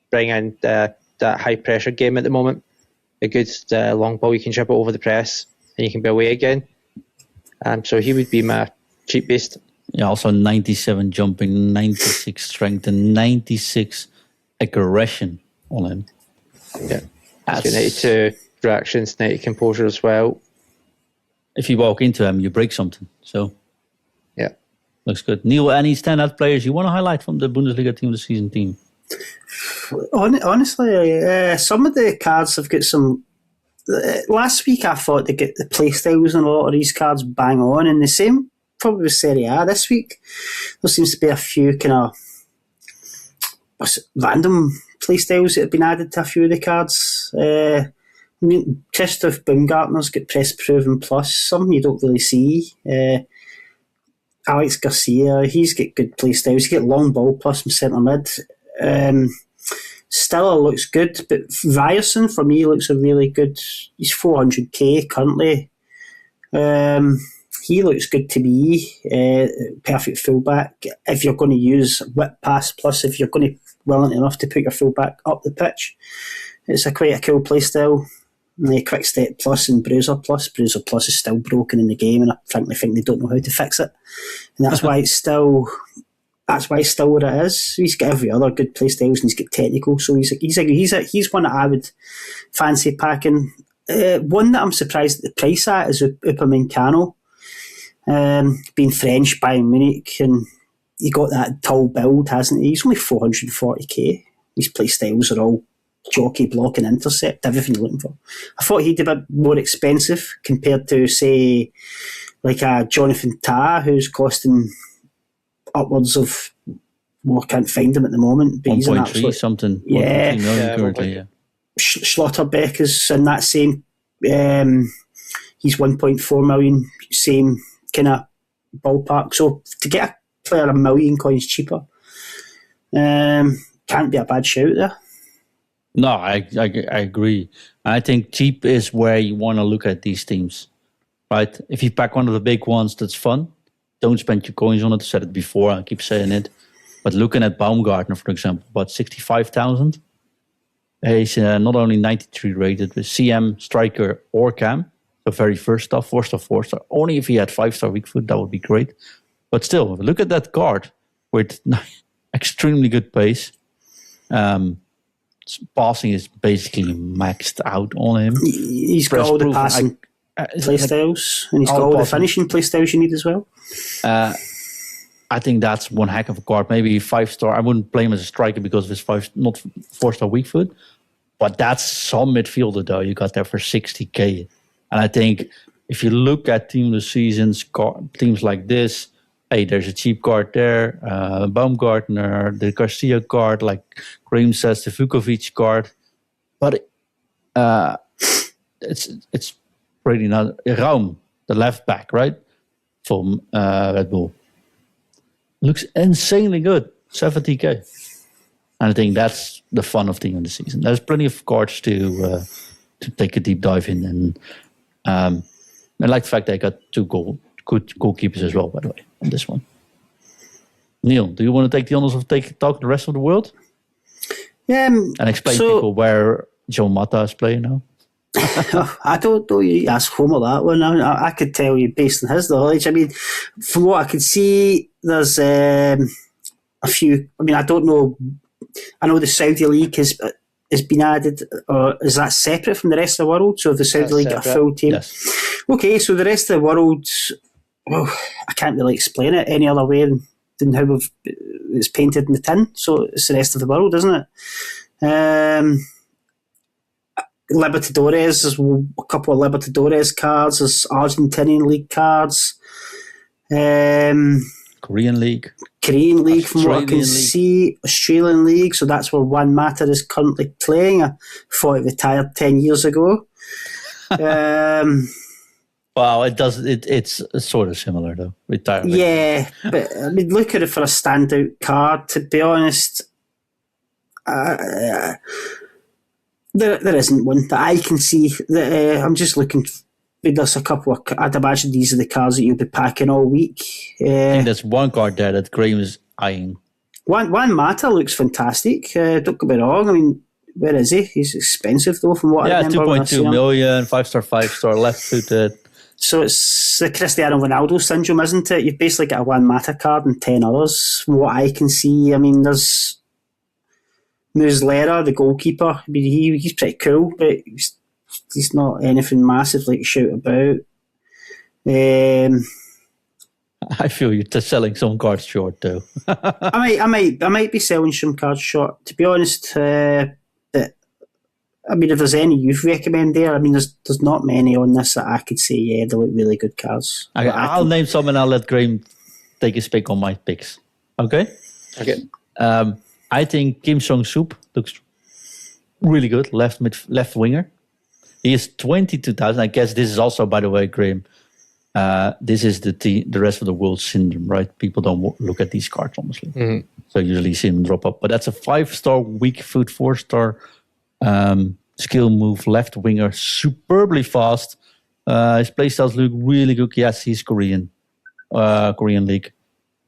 bring in that high pressure game at the moment. A good long ball, you can chip it over the press and you can be away again. So he would be my cheap beast. Yeah, also 97 jumping, 96 strength, and 96 aggression on him. Yeah, he's got 92 reactions, 90 composure as well. If you walk into him, you break something. So yeah, looks good. Neil, any standout players you want to highlight from the Bundesliga team, the season team? Honestly, some of the cards have got some. Last week I thought they get the playstyles on a lot of these cards bang on, and the same probably with Serie A this week. There seems to be a few kind of random playstyles that have been added to a few of the cards. Christoph Baumgartner's got Press Proven Plus, something you don't really see. Alex Garcia, he's got good playstyles. He's got Long Ball Plus from centre mid. Stiller looks good, but Ryerson for me looks a really good. He's 400k currently. He looks good to me. Perfect fullback. If you're going to use Whip Pass Plus, if you're going to willing enough to put your fullback up the pitch, it's quite a cool playstyle. Quick Step Plus and Bruiser Plus. Bruiser Plus is still broken in the game, and I frankly think they don't know how to fix it, and that's why it's still. That's why it's still what it is. He's got every other good playstyles, and he's got technical. So he's one that I would fancy packing. One that I'm surprised at the price at is Upamecano. Being French, Bayern Munich, and he got that tall build, hasn't he? He's only 440k. His playstyles are all jockey, block, and intercept. Everything you're looking for. I thought he'd be a bit more expensive compared to, say, like a Jonathan Tah, who's costing upwards of, well, I can't find him at the moment, but he's an 1.3 absolute, something. yeah. 1.3 million currently, yeah. Schlotterbeck is in that same, he's 1.4 million, same kind of ballpark. So to get a player $1 million coins cheaper, can't be a bad shout there. No, I agree. I think cheap is where you want to look at these teams, right? If you pack one of the big ones, that's fun. Don't spend your coins on it. I said it before. I keep saying it. But looking at Baumgartner, for example, about 65,000. He's not only 93 rated with CM, striker, or cam. The very first stuff, 4-star, 4-star. Only if he had 5-star weak foot, that would be great. But still, look at that card with extremely good pace. Passing is basically maxed out on him. He's got all the passing playstyles, and he's got all the finishing playstyles you need as well. I think that's one heck of a card. Maybe 5-star. I wouldn't play him as a striker because of his not 4-star weak foot. But that's some midfielder, though. You got there for 60k. And I think if you look at team of the seasons, teams like this, hey, there's a cheap card there. Baumgartner, the Garcia card, like Graeme says, the Vukovic card. But it's pretty not. Raum, the left back, right? From Red Bull. Looks insanely good. 70k. And I think that's the fun of team of the season. There's plenty of cards to take a deep dive in. And I like the fact they got two good goalkeepers as well, by the way, on this one. Neil, do you want to take the honors of talk the rest of the world? And explain people where Joe Mata is playing now? I don't know. You ask Homer that one. I could tell you based on his knowledge. I mean, from what I could see, there's a few. I mean, I don't know. I know the Saudi League has been added, or is that separate from the rest of the world? So if the Saudi League got a full team, yes. Okay. So the rest of the world, well, I can't really explain it any other way than how it's painted in the tin. So it's the rest of the world, isn't it? Libertadores, there's a couple of Libertadores cards, there's Argentinian League cards, Korean League. Korean League, from what I can Australian League. see, Australian League, so that's where Juan Mata is currently playing. I thought he retired 10 years ago. Wow, it's sort of similar though. Retirement. Yeah, but I mean, look at it for a standout card. To be honest, there isn't one that I can see. I'm just looking. There's a couple of. I'd imagine these are the cards that you'll be packing all week. I think there's one card there that Graeme is eyeing. Juan Mata looks fantastic. Don't get me wrong. I mean, where is he? He's expensive though, from what I remember. 2.2 million, 5-star, left-footed. So it's the Cristiano Ronaldo syndrome, isn't it? You've basically got a Juan Mata card and 10 others, from what I can see. I mean, there's Muslera, the goalkeeper. I mean, he's pretty cool, but he's not anything massively to shout about. I feel you're just selling some cards short though. I might be selling some cards short. To be honest, I mean, if there's any you'd recommend there, I mean, there's not many on this that I could say, yeah, they look really good cards. I'll name some and I'll let Graeme take his pick on my picks. Okay? Okay. I think Kim Sung-soop looks really good, left winger. He is 22,000. I guess this is also, by the way, Graeme, this is the rest of the world syndrome, right? People don't look at these cards, honestly. Mm-hmm. So usually you see them drop up. But that's a 5-star, weak foot, 4-star skill move, left winger, superbly fast. His playstyles look really good. Yes, he's Korean League.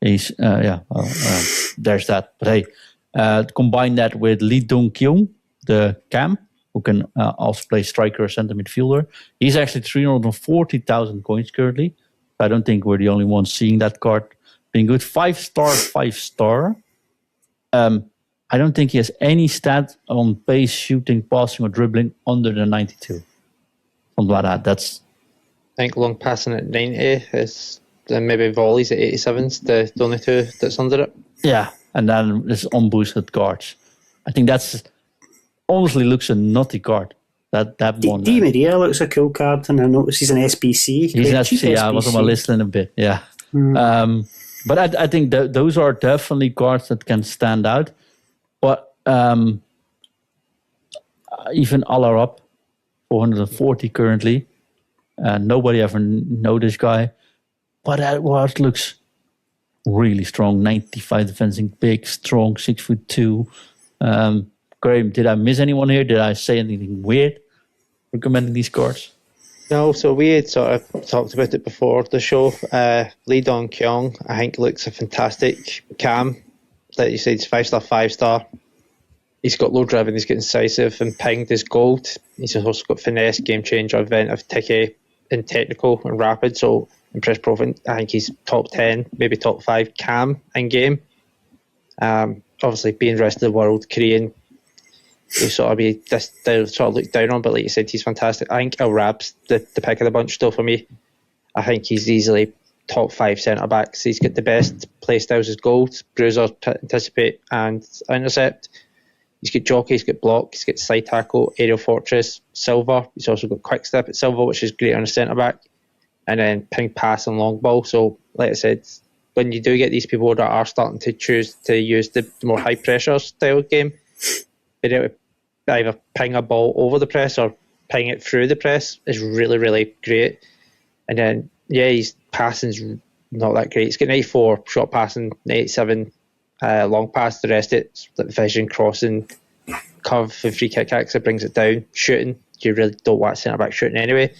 He's there's that. But hey, combine that with Lee Dong-kyung, the cam, who can also play striker or center midfielder. He's actually 340,000 coins currently. I don't think we're the only ones seeing that card being good. 5-star. I don't think he has any stat on pace, shooting, passing, or dribbling under the 92. Something like that. That's. I think long passing at 90 is, then maybe volleys at 87's the only two that's under it. Yeah, and then there's unboosted cards. I think that's honestly looks a nutty card. That one. Di Maria looks a cool card, and I notice he's an SBC. He's an SBC. Yeah, I was on my list in a bit. Yeah, but I think those are definitely cards that can stand out. But even Alarab, 440 currently. Nobody ever know this guy. But that looks really strong. 95 defending, big, strong, 6'2". Graeme, did I miss anyone here? Did I say anything weird recommending these cards? No, so we had sort of talked about it before the show. Lee Dong-kyung, I think, looks a fantastic cam. Like you said, he's 5-star. He's got low driven, he's got incisive, and pinged is gold. He's also got finesse, game changer, inventive, ticky, and technical and rapid. So impressed proven. I think he's top 10, maybe top 5 cam in game. Obviously, being the rest of the world, Korean, you sort of look down on, but like you said, he's fantastic. I think El Rab's the pick of the bunch still for me. I think he's easily top 5 centre backs. He's got the best play styles as gold, bruiser, anticipate, and intercept. He's got jockey, he's got block, he's got side tackle, aerial fortress, silver. He's also got quick step at silver, which is great on a centre back, and then ping, pass, and long ball. So, like I said, when you do get these people that are starting to choose to use the more high pressure style game, they're able to either ping a ball over the press or ping it through the press is really, really great. And then, yeah, his passing's not that great. He's got 94 short passing, 87 long pass. The rest it's like vision, crossing, curve, and free kick kicks. It brings it down. Shooting, you really don't want centre back shooting anyway.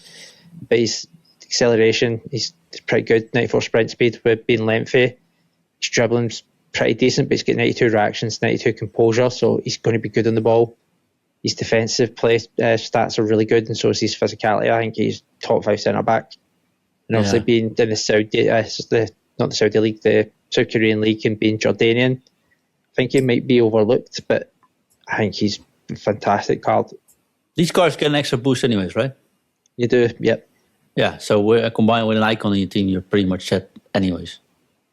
But his acceleration, he's pretty good. 94 sprint speed with being lengthy. His dribbling's pretty decent, but he's got 92 reactions, 92 composure, so he's going to be good on the ball. His defensive play stats are really good, and so is his physicality. I think he's top 5 centre back. And obviously being in the Saudi, not the Saudi League, the South Korean League, and being Jordanian, I think he might be overlooked, but I think he's a fantastic card. These cards get an extra boost anyways, right? You do, yep. Yeah, so we're combined with an icon in your team, you're pretty much set anyways.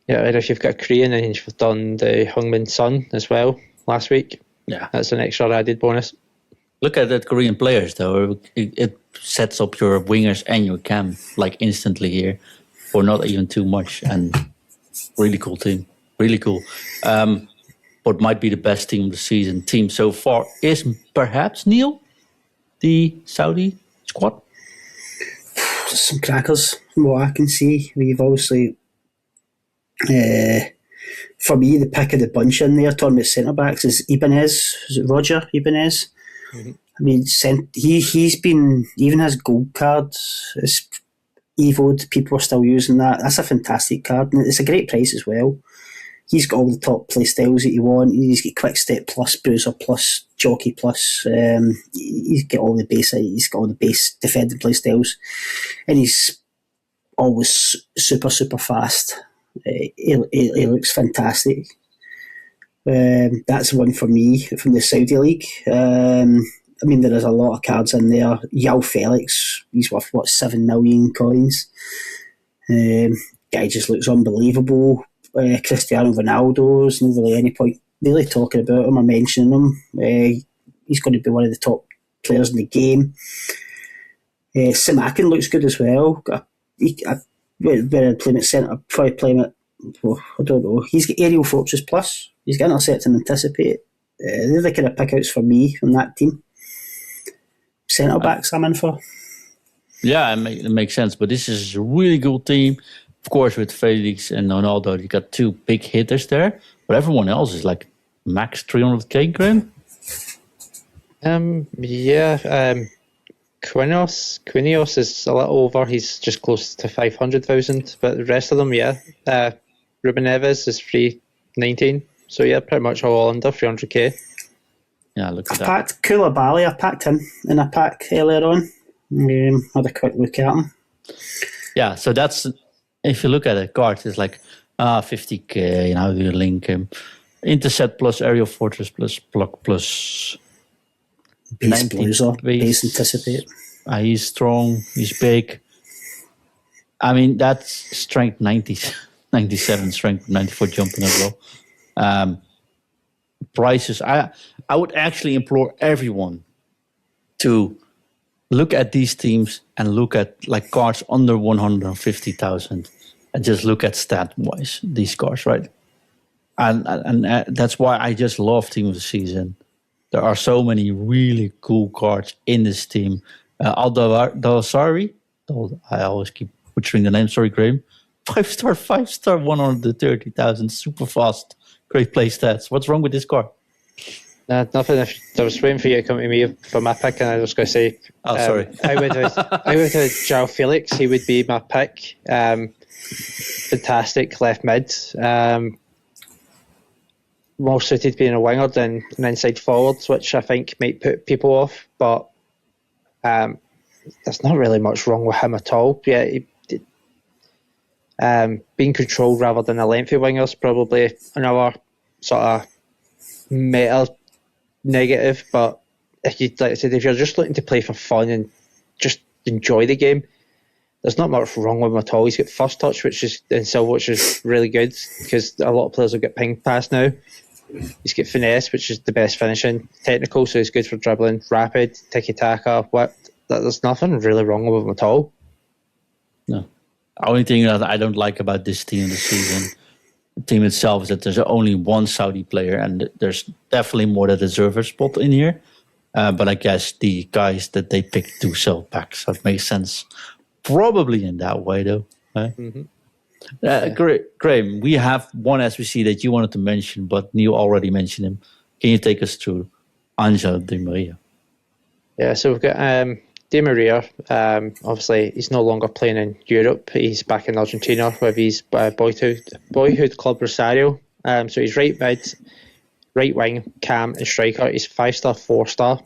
Yeah, and if you've got a Korean and you've done the Heung-min Son as well last week, that's an extra added bonus. Look at that Korean players, though. It sets up your wingers and your cam like instantly here, or not even too much, and really cool team. really cool. What might be the best team of the season team so far is perhaps, Neil, the Saudi squad. Some crackers from what I can see. We've obviously, for me, the pick of the bunch in there, talking about centre-backs, is Ibanez. Is it Roger Ibanez? Mm-hmm. I mean, he's been, even his gold card is evoed, people are still using that. That's a fantastic card, and it's a great price as well. He's got all the top play styles that you want. He's got quick step plus, bruiser plus, jockey plus. He's got all the base. He's got all the base defending play styles, and he's always super fast. He looks fantastic. That's one for me from the Saudi League. I mean, there is a lot of cards in there. Yao Felix, he's worth, 7 million coins. Guy just looks unbelievable. Cristiano Ronaldo's not really any point really talking about him or mentioning him. He's going to be one of the top players in the game. Simakan looks good as well. Where I play him at centre, probably play him at, I don't know. He's got Aerial Fortress Plus. He's got Intercept and Anticipate. They're the kind of pickouts for me from that team. Centre backs I'm in for. Yeah, it makes sense. But this is a really good team. Of course, with Felix and Ronaldo, you got 2 big hitters there. But everyone else is like max 300k, Graeme? Quinios is a little over. He's just close to 500,000. But the rest of them, Ruben Neves is 319. So yeah, pretty much all under 300k. Yeah, look at that. I packed Koulibaly. I packed him in a pack earlier on. Had a quick look at him. Yeah, so that's, if you look at it, cards, it's like 50k. How do you link him? Intercept plus Aerial Fortress plus Block plus base bruiser, base Anticipate. He's strong. He's big. I mean, that's strength 90, 97, strength 94 jumping as well. Prices. I would actually implore everyone to look at these teams and look at like cards under 150,000 and just look at stat wise these cards, right? And that's why I just love Team of the Season. There are so many really cool cards in this team. Al-Dawsari, I always keep butchering the name. Sorry, Graeme. 5-star, 130,000, super fast, great play stats. What's wrong with this card? Nothing. I was waiting for you to come to me for my pick, and I was going to say, sorry. I would have Joao Felix. He would be my pick. Fantastic left mid. More suited being a winger than an inside forward, which I think might put people off. But there's not really much wrong with him at all. Yeah, being controlled rather than a lengthy winger is probably another sort of meta negative. But if you're just looking to play for fun and just enjoy the game, there's not much wrong with him at all. He's got first touch, which is really good because a lot of players will get ping pass now. He's got finesse, which is the best finishing. Technical, so he's good for dribbling. Rapid, tiki-taka, whip. There's nothing really wrong with him at all. No. The only thing that I don't like about this team this season, the team itself, is that there's only one Saudi player, and there's definitely more that deserve a spot in here. But I guess the guys that they picked to sell back, so it makes sense. Probably in that way, though. Right? Mm-hmm. Graeme, we have one SBC that you wanted to mention, but Neil already mentioned him. Can you take us through Angel Di Maria? Yeah, so we've got Di Maria. Obviously, he's no longer playing in Europe. He's back in Argentina with his boyhood club Rosario. So he's right mid, right wing, cam, and striker. He's 5-star, 4-star.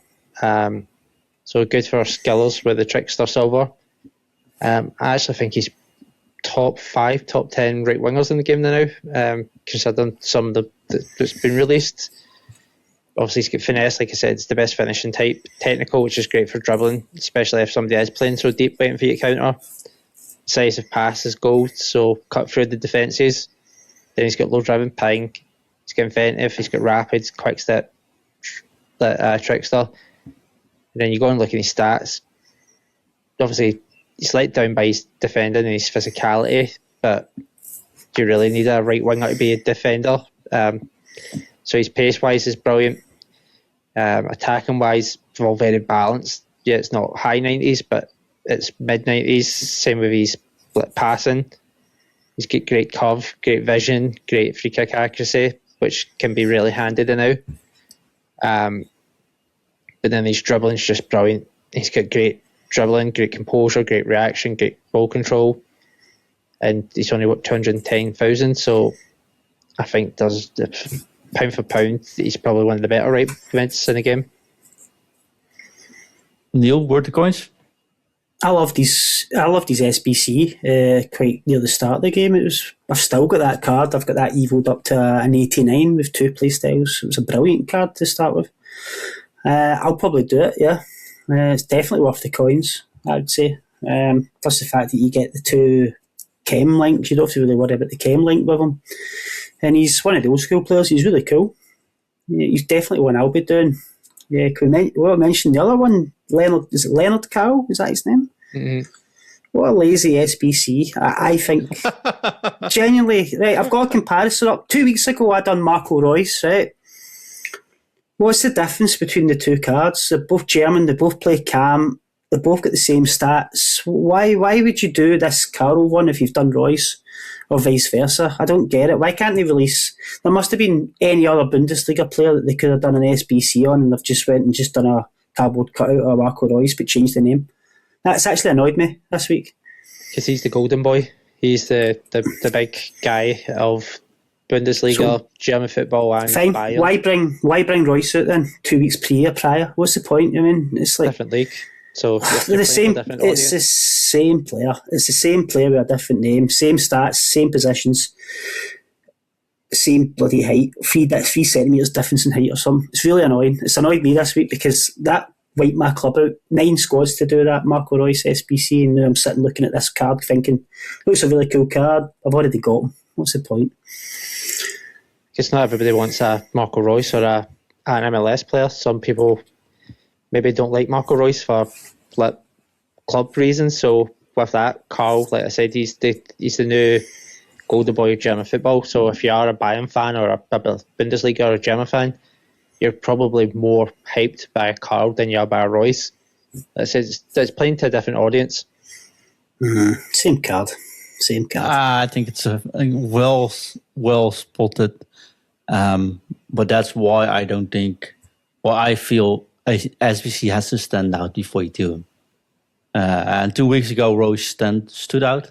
So good for skillers with the trickster silver. I actually think he's top 5, top 10 right wingers in the game now, considering some of that's been released. Obviously, he's got finesse, like I said, it's the best finishing type. Technical, which is great for dribbling, especially if somebody is playing so deep, waiting for you to counter. Size of pass is gold, so cut through the defences. Then he's got low driving ping. He's got inventive. He's got rapid, quick step, trickster. And then you go and look at his stats. Obviously, he's let down by his defending and his physicality, but do you really need a right winger to be a defender? So his pace-wise is brilliant. Attacking-wise, it's all very balanced. Yeah, it's not high 90s, but it's mid-90s. Same with his passing. He's got great curve, great vision, great free kick accuracy, which can be really handy now. But then his dribbling's just brilliant. He's got great dribbling, great composure, great reaction, great ball control. And he's only, 210,000, so I think there's, pound for pound, he's probably one of the better right mids in the game. Neil, word to coins? I loved his SBC quite near the start of the game. I've still got that card. I've got that evoled up to an 89 with 2 play styles. It was a brilliant card to start with. I'll probably do it, yeah. It's definitely worth the coins, I would say. Plus the fact that you get the 2 chem links. You don't have to really worry about the chem link with him. And he's one of the old school players. He's really cool. Yeah, he's definitely one I'll be doing. Yeah, can we mention the other one? Leonard, is it Leonard Cowell? Is that his name? Mm-hmm. What a lazy SBC. I think, genuinely, right, I've got a comparison up. 2 weeks ago, I done Marco Reus, right? What's the difference between the 2 cards? They're both German, they both play cam, they both got the same stats. Why would you do this Carroll one if you've done Royce? Or vice versa? I don't get it. Why can't they release... There must have been any other Bundesliga player that they could have done an SBC on, and they've just went and just done a cardboard cutout of Marco Reus but changed the name. That's actually annoyed me this week. Because he's the golden boy. He's the big guy of Bundesliga, so, German football, and fine. Bayern. Why bring Royce out then 2 weeks prior? What's the point? I mean, it's like different league. So the same. It's the same player. It's the same player with a different name, same stats, same positions, same bloody height. 3 centimeters difference in height or something. It's really annoying. It's annoyed me this week because that wiped my club out. 9 squads to do that Marco Reus SBC, and now I'm sitting looking at this card thinking, looks a really cool card. I've already got him. What's the point? Because not everybody wants a Marco Reus or an MLS player. Some people maybe don't like Marco Reus for club reasons. So with that, Carl, like I said, he's the new golden boy of German football. So if you are a Bayern fan or a Bundesliga or a German fan, you're probably more hyped by a Carl than you are by a Reus. It's playing to a different audience. Mm-hmm. Same card. I think it's well spotted. But that's why I don't think... Well, I feel SBC has to stand out before you do him. And 2 weeks ago, Roche stood out.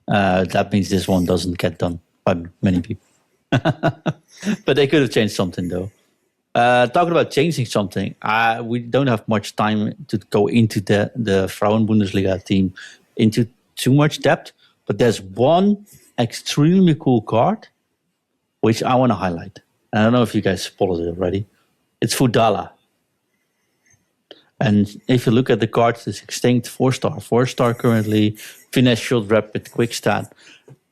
That means this one doesn't get done by many people. But they could have changed something, though. Talking about changing something, we don't have much time to go into the Frauen Bundesliga team into too much depth. But there's one extremely cool card which I want to highlight. I don't know if you guys spotted it already. It's Fudala. And if you look at the cards, it's extinct 4-star. 4-star currently, finesse, shot, rapid, quick stat.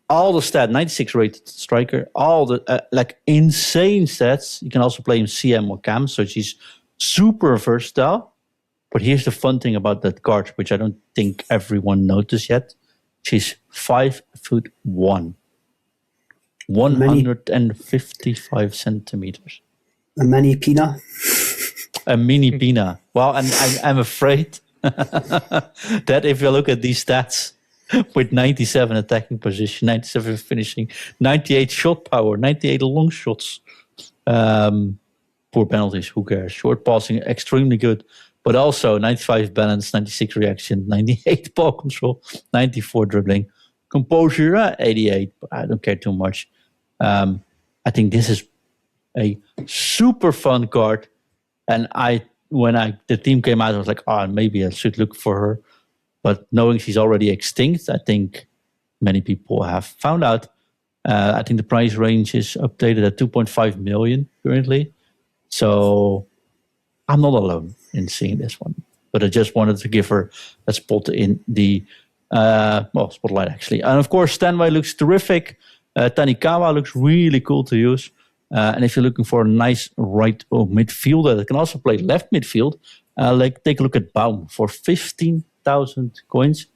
All the stat, 96 rated striker, all the insane stats. You can also play him CM or CAM, so she's super versatile. But here's the fun thing about that card, which I don't think everyone noticed yet. She's 5'1", 155 centimeters. A mini Pina. A mini Pina. Well, and I'm afraid that if you look at these stats, with 97 attacking position, 97 finishing, 98 shot power, 98 long shots, poor penalties, who cares? Short passing, extremely good, but also 95 balance, 96 reaction, 98 ball control, 94 dribbling, composure, 88, but I don't care too much. I think this is a super fun card, and when the team came out, I was like, maybe I should look for her. But knowing she's already extinct, I think many people have found out. I think the price range is updated at 2.5 million currently. So I'm not alone in seeing this one. But I just wanted to give her a spot in the spotlight, actually. And of course, Stanway looks terrific. Tanikawa looks really cool to use. And if you're looking for a nice right midfielder that can also play left midfield, take a look at Baum for 15,000 coins.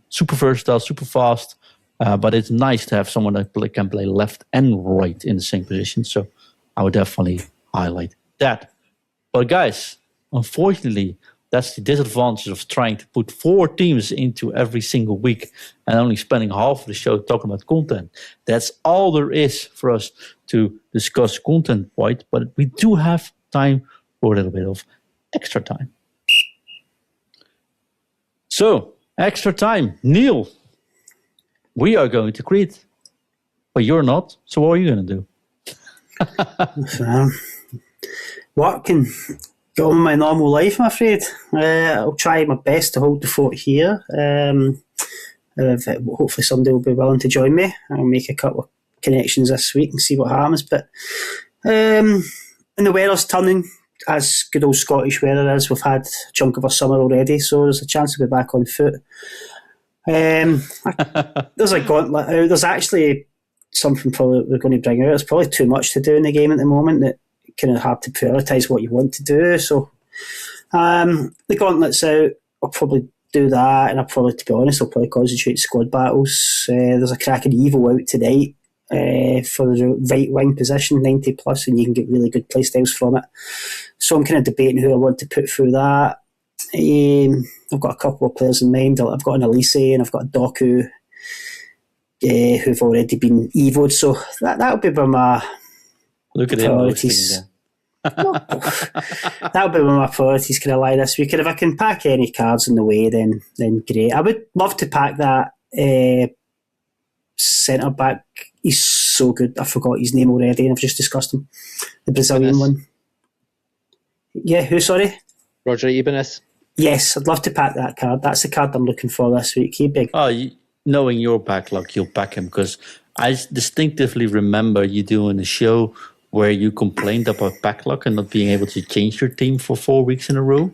Super versatile, super fast. But it's nice to have someone that can play left and right in the same position. So I would definitely highlight that. But guys, unfortunately, that's the disadvantage of trying to put 4 teams into every single week and only spending half of the show talking about content. That's all there is for us to discuss content-wise, but we do have time for a little bit of extra time. So, extra time. Neil, we are going to Crete, but you're not. So what are you going to do? Work and get on with my normal life, I'm afraid. I'll try my best to hold the fort here. Hopefully somebody will be willing to join me. I'll make a couple of connections this week and see what happens. But and the weather's turning, as good old Scottish weather is. We've had a chunk of a summer already, so there's a chance to be back on foot. There's a gauntlet out. There's actually something probably we're going to bring out. There's probably too much to do in the game at the moment that kind of hard to prioritise what you want to do. So the gauntlet's out. I'll probably do that, and to be honest, I'll probably concentrate squad battles. There's a cracking Evo out tonight for the right wing position, 90 plus, and you can get really good play styles from it. So I'm kind of debating who I want to put through that. I've got a couple of players in mind. I've got an Elise and I've got a Doku who've already been Evo'd. So that'll be where my priorities. That'll be where my priorities kind of lie this week. And if I can pack any cards in the way, then great. I would love to pack that centre back. He's so good. I forgot his name already, and I've just discussed him. The Brazilian one. Yeah, who? Sorry, Roger Ibanez. Yes, I'd love to pack that card. That's the card I'm looking for this week. He big. Knowing your backlog, you'll pack him, because I distinctively remember you doing a show where you complained about backlog and not being able to change your team for 4 weeks in a row.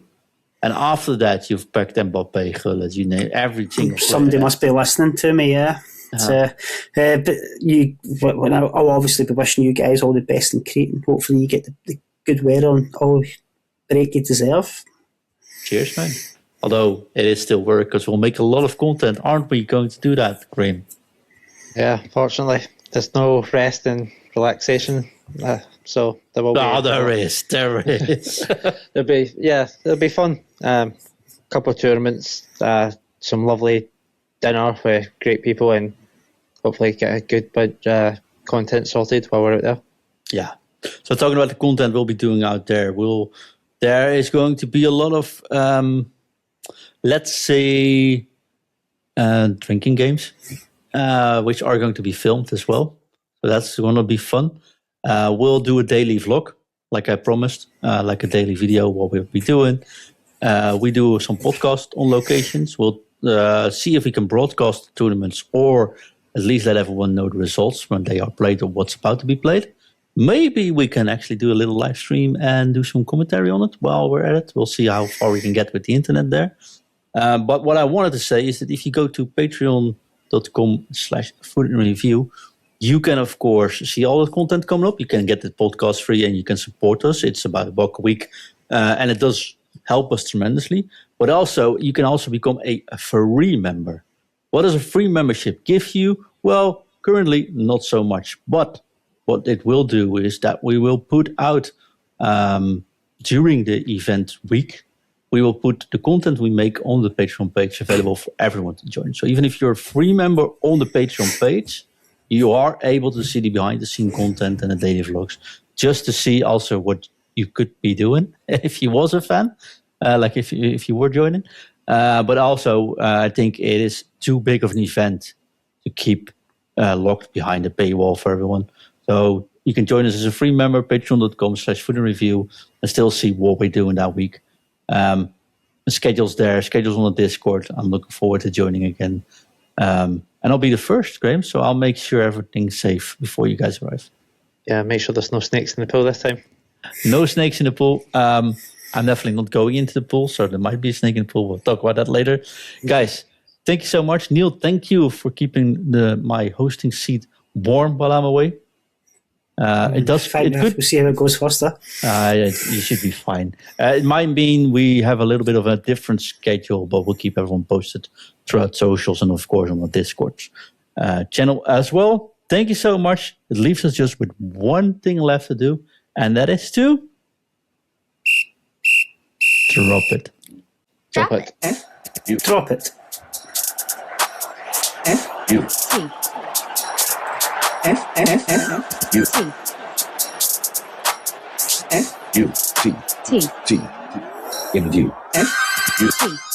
And after that, you've packed Mbappé, Gullit, you name everything. Somebody must be listening to me, yeah. But I'll obviously be wishing you guys all the best in Crete, and hopefully you get the good weather and all break you deserve. Cheers, man. Although it is still work, because we'll make a lot of content, aren't we going to do that, Graeme? Yeah, fortunately, there's no rest and relaxation, so there will be. Oh, there is. It'll be fun. Couple of tournaments, some lovely dinner with great people, and hopefully get a good content sorted while we're out there. Yeah. So talking about the content we'll be doing out there, there is going to be a lot of, let's say, drinking games, which are going to be filmed as well. So that's going to be fun. We'll do a daily vlog, like I promised, like a daily video, what we'll be doing. We do some podcast on locations. We'll see if we can broadcast tournaments, or at least let everyone know the results when they are played or what's about to be played. Maybe we can actually do a little live stream and do some commentary on it while we're at it. We'll see how far we can get with the internet there. But what I wanted to say is that if you go to patreon.com/futinreview, you can, of course, see all the content coming up. You can get the podcast free and you can support us. It's about $1 a week. And it does help us tremendously. But also, you can also become a free member. What does a free membership give you? Well, currently, not so much. But what it will do is that we will put out, during the event week, we will put the content we make on the Patreon page available for everyone to join. So even if you're a free member on the Patreon page, you are able to see the behind-the-scene content and the daily vlogs, just to see also what you could be doing if you was a fan, like if you were joining. But also, I think it is too big of an event to keep locked behind a paywall for everyone. So you can join us as a free member, patreon.com/futinreview, and still see what we're doing that week. Schedules there, schedules on the Discord. I'm looking forward to joining again. And I'll be the first, Graeme, so I'll make sure everything's safe before you guys arrive. Yeah, make sure there's no snakes in the pool this time. No snakes in the pool. I'm definitely not going into the pool, so there might be a snake in the pool. We'll talk about that later. Guys, thank you so much. Neil, thank you for keeping my hosting seat warm while I'm away. It does. Fine enough. We'll see how it goes first. You should be fine. It might mean we have a little bit of a different schedule, but we'll keep everyone posted throughout socials and, of course, on the Discord. channel as well. Thank you so much. It leaves us just with one thing left to do, and that is to drop it. Drop it. Drop it. T. U. T. U. T. T. T. In view. U. T.